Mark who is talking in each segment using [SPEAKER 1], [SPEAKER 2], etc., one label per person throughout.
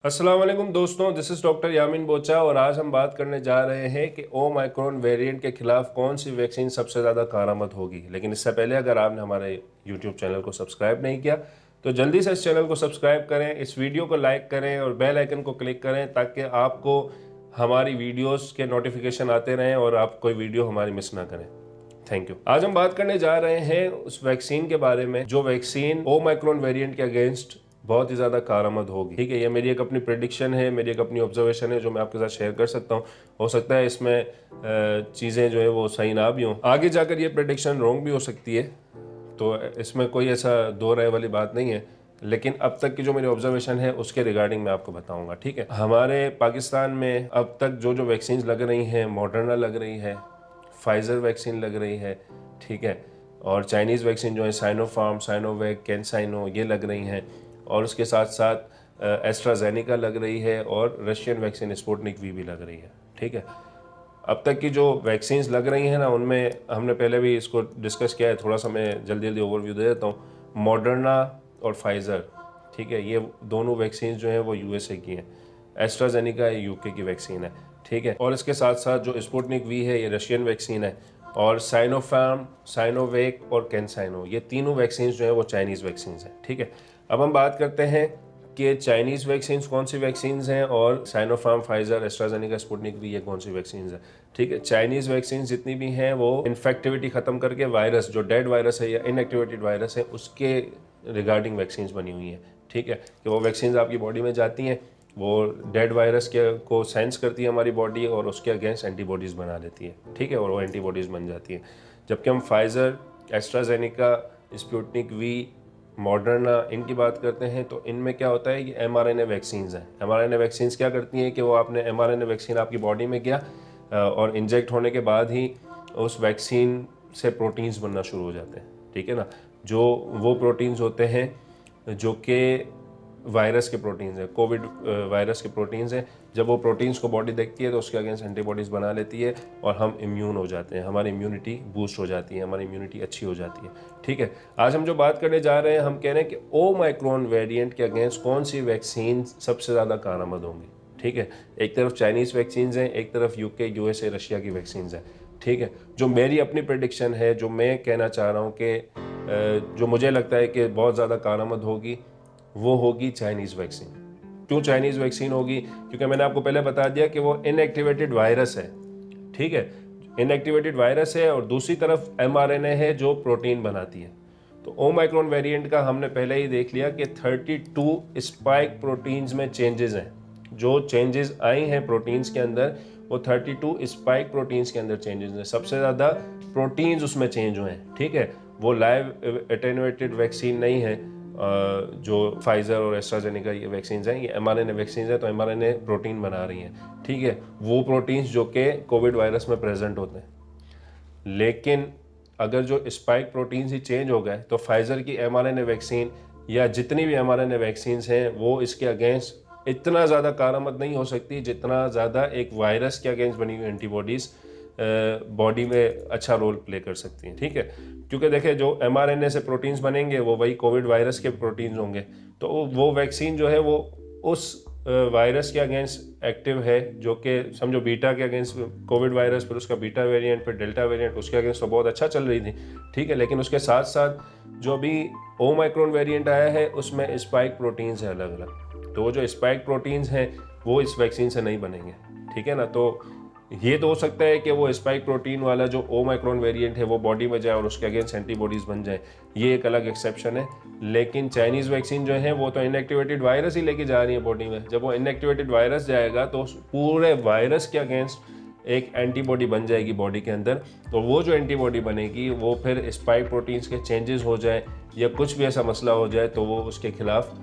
[SPEAKER 1] अस्सलाम वालेकुम दोस्तों, दिस इज़ डॉक्टर यामीन बोचा और आज हम बात करने जा रहे हैं कि ओमाइक्रॉन वेरिएंट के खिलाफ कौन सी वैक्सीन सबसे ज़्यादा कारआमद होगी। लेकिन इससे पहले अगर आपने हमारे यूट्यूब चैनल को सब्सक्राइब नहीं किया तो जल्दी से इस चैनल को सब्सक्राइब करें, इस वीडियो को लाइक करें और बेल आइकन को क्लिक करें ताकि आपको हमारी वीडियोज़ के नोटिफिकेशन आते रहें और आप कोई वीडियो हमारी मिस ना करें। Thank you. आज हम बात करने जा रहे हैं उस वैक्सीन के बारे में जो वैक्सीन ओमाइक्रॉन वेरिएंट के अगेंस्ट बहुत ही ज़्यादा कारआमद होगी। ठीक है, ये मेरी एक अपनी प्रेडिक्शन है, मेरी एक अपनी ऑब्जर्वेशन है जो मैं आपके साथ शेयर कर सकता हूँ। हो सकता है इसमें चीज़ें जो है वो सही ना भी हों, आगे जाकर ये प्रेडिक्शन रॉन्ग भी हो सकती है, तो इसमें कोई ऐसा दो राय वाली बात नहीं है। लेकिन अब तक की जो मेरी ऑब्जर्वेशन है उसके रिगार्डिंग मैं आपको बताऊंगा। ठीक है, हमारे पाकिस्तान में अब तक जो जो वैक्सीन लग रही हैं, मॉडर्ना लग रही है, फाइज़र वैक्सीन लग रही है, ठीक है, और चाइनीज़ वैक्सीन जो है साइनोफार्म, साइनोवैक, कैनसाइनो ये लग रही हैं, और उसके साथ साथ एस्ट्राजेनिका लग रही है और रशियन वैक्सीन स्पुतनिक वी भी लग रही है। ठीक है, अब तक की जो वैक्सीन्स लग रही हैं ना, उनमें हमने पहले भी इसको डिस्कस किया है, थोड़ा सा मैं जल्दी जल्दी ओवरव्यू दे देता हूँ। मॉडर्ना और फाइज़र, ठीक है, ये दोनों वैक्सीन जो हैं वो यूएसए की हैं। एस्ट्राजेनिका यूके की वैक्सीन है। ठीक है, और इसके साथ साथ जो स्पुतनिक वी है ये रशियन वैक्सीन है, और साइनोफार्म, साइनोवेक और कैनसाइनो ये तीनों वैक्सीन जो है वो चाइनीज़ वैक्सीन हैं। ठीक है, अब हम बात करते हैं कि चाइनीज़ वैक्सीन कौन सी वैक्सीन हैं और Sinopharm, Pfizer, AstraZeneca, Sputnik V ये कौन सी वैक्सीन हैं। ठीक है, चाइनीज़ वैक्सीन जितनी भी हैं वो इन्फेक्टिविटी ख़त्म करके वायरस, जो डेड वायरस है या इनएक्टिवेटेड वायरस है, उसके रिगार्डिंग वैक्सीन बनी हुई हैं। ठीक है, कि वो वैक्सीन आपकी बॉडी में जाती हैं, वो डेड वायरस के को सेंस करती है हमारी बॉडी और उसके अगेंस्ट एंटीबॉडीज़ बना देती है। ठीक है, और वो एंटीबॉडीज़ बन जाती हैं। जबकि हम Pfizer, AstraZeneca, Sputnik V, Moderna इनकी बात करते हैं तो इनमें क्या होता है कि mRNA वैक्सीन्स हैं। mRNA वैक्सीन्स क्या करती हैं कि वो आपने mRNA वैक्सीन आपकी बॉडी में गया और इंजेक्ट होने के बाद ही उस वैक्सीन से प्रोटीन्स बनना शुरू हो जाते हैं। ठीक है ना, जो वो प्रोटीन्स होते हैं जो कि वायरस के प्रोटीन्स हैं, कोविड वायरस के प्रोटीन्स हैं। जब वो प्रोटीन्स को बॉडी देखती है तो उसके अगेंस्ट एंटीबॉडीज़ बना लेती है और हम इम्यून हो जाते हैं, हमारी इम्यूनिटी बूस्ट हो जाती है, हमारी इम्यूनिटी अच्छी हो जाती है। ठीक है, आज हम जो बात करने जा रहे हैं, हम कह रहे हैं कि ओमाइक्रॉन वेरिएंट के अगेंस्ट कौन सी वैक्सीन सबसे ज़्यादा कारआमद होंगी। ठीक है, एक तरफ चाइनीज़ वैक्सीन हैं, एक तरफ यूके, यूएसए, रशिया की वैक्सीन हैं। ठीक है, जो मेरी अपनी प्रेडिक्शन है, जो मैं कहना चाह रहा हूँ कि जो मुझे लगता है कि बहुत ज़्यादा कारआमद होगी, वो होगी चाइनीज़ वैक्सीन। क्यों चाइनीज़ वैक्सीन होगी? क्योंकि मैंने आपको पहले बता दिया कि वो इनएक्टिवेटेड वायरस है। ठीक है, इनएक्टिवेटेड वायरस है और दूसरी तरफ mRNA है जो प्रोटीन बनाती है। तो ओमाइक्रॉन वेरिएंट का हमने पहले ही देख लिया कि 32 स्पाइक प्रोटीन्स में चेंजेस हैं। जो चेंजेस आई हैं प्रोटीन्स के अंदर, वो 32 स्पाइक प्रोटीन्स के अंदर चेंजेस हैं। सबसे ज़्यादा प्रोटीन्स उसमें चेंज हुए हैं। ठीक है, वो लाइव एटेनुएटेड वैक्सीन नहीं है जो फाइज़र और एस्ट्राजेनिका ये वैक्सीन हैं, ये mRNA वैक्सीन है, तो mRNA प्रोटीन बना रही हैं। ठीक है, वो प्रोटीन्स जो कि कोविड वायरस में प्रेजेंट होते हैं। लेकिन अगर जो स्पाइक प्रोटीन्स ही चेंज हो गए तो फाइज़र की mRNA वैक्सीन या जितनी भी mRNA वैक्सीन हैं वो इसके अगेंस्ट इतना ज़्यादा कारआमद नहीं हो सकती जितना ज़्यादा एक वायरस के अगेंस्ट बनी हुई एंटीबॉडीज़ बॉडी में अच्छा रोल प्ले कर सकती हैं। ठीक है, क्योंकि देखिए जो mRNA से प्रोटीन्स बनेंगे वो वही कोविड वायरस के प्रोटीन्स होंगे, तो वो वैक्सीन जो है वो उस वायरस के अगेंस्ट एक्टिव है, जो कि समझो बीटा के अगेंस्ट कोविड वायरस, फिर उसका बीटा वेरिएंट, फिर डेल्टा वेरिएंट, उसके अगेंस्ट तो बहुत अच्छा चल रही थी। ठीक है, लेकिन उसके साथ साथ जो भी ओमाइक्रॉन वेरिएंट आया है उसमें स्पाइक प्रोटीन्स हैं अलग अलग, तो वो जो स्पाइक प्रोटीन्स हैं वो इस वैक्सीन से नहीं बनेंगे। ठीक है ना, तो ये तो हो सकता है कि वो स्पाइक प्रोटीन वाला जो ओमाइक्रॉन वेरिएंट है वो बॉडी में जाए और उसके अगेंस्ट एंटीबॉडीज़ बन जाए, ये एक अलग एक्सेप्शन है। लेकिन चाइनीज़ वैक्सीन जो है वो तो इनएक्टिवेटेड वायरस ही लेके जा रही है बॉडी में। जब वो इनएक्टिवेटेड वायरस जाएगा तो पूरे वायरस के अगेंस्ट एक एंटीबॉडी बन जाएगी बॉडी के अंदर, तो वो जो एंटीबॉडी बनेगी वो फिर स्पाइक प्रोटीन्स के चेंजेस हो जाए या कुछ भी ऐसा मसला हो जाए तो वो उसके खिलाफ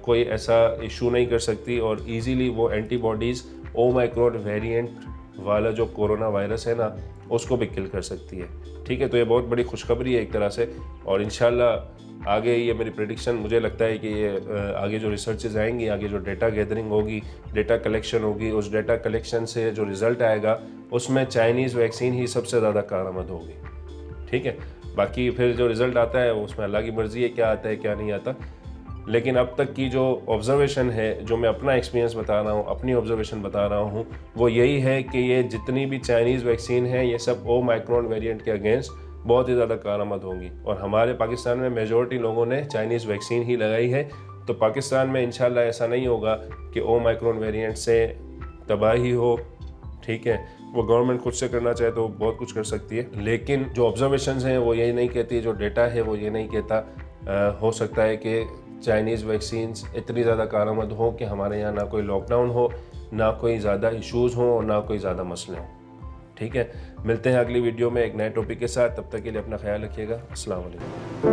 [SPEAKER 1] कोई ऐसा इशू नहीं कर सकती और ईजीली वो एंटीबॉडीज़ ओमाइक्रॉन वेरिएंट वाला जो कोरोना वायरस है ना उसको भी किल कर सकती है। ठीक है, तो ये बहुत बड़ी खुशखबरी है एक तरह से, और इंशाल्लाह आगे ये मेरी प्रेडिक्शन, मुझे लगता है कि ये आगे जो रिसर्चेज आएंगी, आगे जो डेटा गैदरिंग होगी, डेटा कलेक्शन होगी, उस डेटा कलेक्शन से जो रिज़ल्ट आएगा उसमें चाइनीज़ वैक्सीन ही सबसे ज़्यादा कारआमद होगी। ठीक है, बाकी फिर जो रिज़ल्ट आता है उसमें अल्लाह की मर्ज़ी है क्या आता है क्या नहीं आता। लेकिन अब तक की जो ऑब्जर्वेशन है, जो मैं अपना एक्सपीरियंस बता रहा हूँ, अपनी ऑब्जर्वेशन बता रहा हूँ, वो यही है कि ये जितनी भी चाइनीज़ वैक्सीन है ये सब ओमाइक्रॉन वेरिएंट के अगेंस्ट बहुत ही ज़्यादा कारआमद होंगी। और हमारे पाकिस्तान में मेजॉरिटी लोगों ने चाइनीज़ वैक्सीन ही लगाई है, तो पाकिस्तान में इंशाल्लाह ऐसा नहीं होगा कि ओमाइक्रॉन वेरिएंट से तबाही हो। ठीक है, वो गवर्नमेंट खुद से करना चाहे तो बहुत कुछ कर सकती है, लेकिन जो ऑब्जर्वेशंस हैं वो यही नहीं कहती, जो डेटा है वो ये नहीं कहता। हो सकता है कि चाइनीज़ वैक्सीन्स इतनी ज़्यादा कारआमद हो कि हमारे यहाँ ना कोई लॉकडाउन हो, ना कोई ज़्यादा इश्यूज़ हों और ना कोई ज़्यादा मसले हों। ठीक है, मिलते हैं अगली वीडियो में एक नए टॉपिक के साथ। तब तक के लिए अपना ख्याल रखिएगा। अस्सलाम वालेकुम।